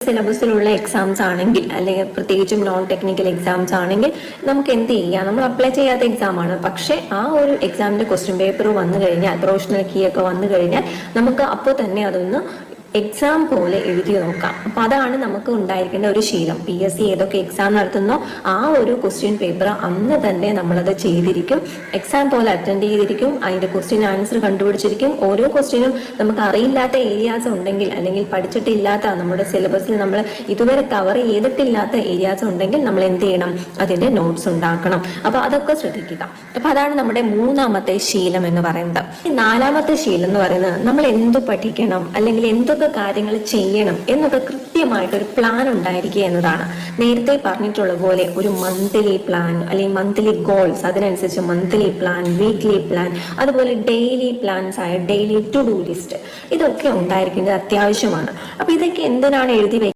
സിലബസിലുള്ള exams ആണെങ്കിൽ അല്ലെങ്കിൽ പ്രത്യേകിച്ചും നോൺ ടെക്നിക്കൽ എക്സാംസ് ആണെങ്കിൽ നമുക്ക് എന്ത് ചെയ്യാം, നമ്മൾ അപ്ലൈ ചെയ്യാത്ത എക്സാം ആണ്, പക്ഷെ ആ ഒരു എക്സാമിന്റെ ക്വസ്റ്റ്യൻ പേപ്പർ വന്നു കഴിഞ്ഞാൽ, പ്രൊഫഷണൽ കീ ഒക്കെ വന്നു കഴിഞ്ഞാൽ നമുക്ക് അപ്പോൾ തന്നെ അതൊന്ന് എക്സാം പോലെ എഴുതി നോക്കാം. അപ്പൊ അതാണ് നമുക്ക് ഉണ്ടായിരിക്കേണ്ട ഒരു ശീലം. PSC ഏതൊക്കെ എക്സാം നടത്തുന്നോ ആ ഒരു ക്വസ്റ്റ്യൻ പേപ്പർ അന്ന് തന്നെ നമ്മളത് ചെയ്തിരിക്കും, എക്സാം പോലെ അറ്റൻഡ് ചെയ്തിരിക്കും, അതിന്റെ ക്വസ്റ്റ്യൻ ആൻസർ കണ്ടുപിടിച്ചിരിക്കും. ഓരോ ക്വസ്റ്റ്യനും നമുക്ക് അറിയില്ലാത്ത ഏരിയാസ് ഉണ്ടെങ്കിൽ അല്ലെങ്കിൽ പഠിച്ചിട്ടില്ലാത്ത, നമ്മുടെ സിലബസിൽ നമ്മൾ ഇതുവരെ കവർ ചെയ്തിട്ടില്ലാത്ത ഏരിയാസ് ഉണ്ടെങ്കിൽ നമ്മൾ എന്ത് ചെയ്യണം, അതിന്റെ നോട്ട്സ് ഉണ്ടാക്കണം. അപ്പൊ അതൊക്കെ ശ്രദ്ധിക്കുക. അപ്പൊ അതാണ് നമ്മുടെ മൂന്നാമത്തെ ശീലം എന്ന് പറയുന്നത്. നാലാമത്തെ ശീലം എന്ന് പറയുന്നത് നമ്മൾ എന്ത് പഠിക്കണം അല്ലെങ്കിൽ എന്തൊക്കെ കാര്യങ്ങൾ ചെയ്യണം എന്നൊക്കെ കൃത്യമായിട്ടൊരു പ്ലാൻ ഉണ്ടായിരിക്കുക എന്നതാണ്. നേരത്തെ പറഞ്ഞിട്ടുള്ള പോലെ ഒരു മന്ത്ലി പ്ലാൻ അല്ലെങ്കിൽ മന്ത്ലി ഗോൾസ്, അതിനനുസരിച്ച് മന്ത്ലി പ്ലാൻ, വീക്ക്ലി പ്ലാൻ, അതുപോലെ ഡെയിലി പ്ലാൻസ് ആയ ഡെയിലി ടു ഡു ലിസ്റ്റ്, ഇതൊക്കെ ഉണ്ടായിരിക്കുന്നത് അത്യാവശ്യമാണ്. അപ്പൊ ഇതൊക്കെ എന്തിനാണ് എഴുതി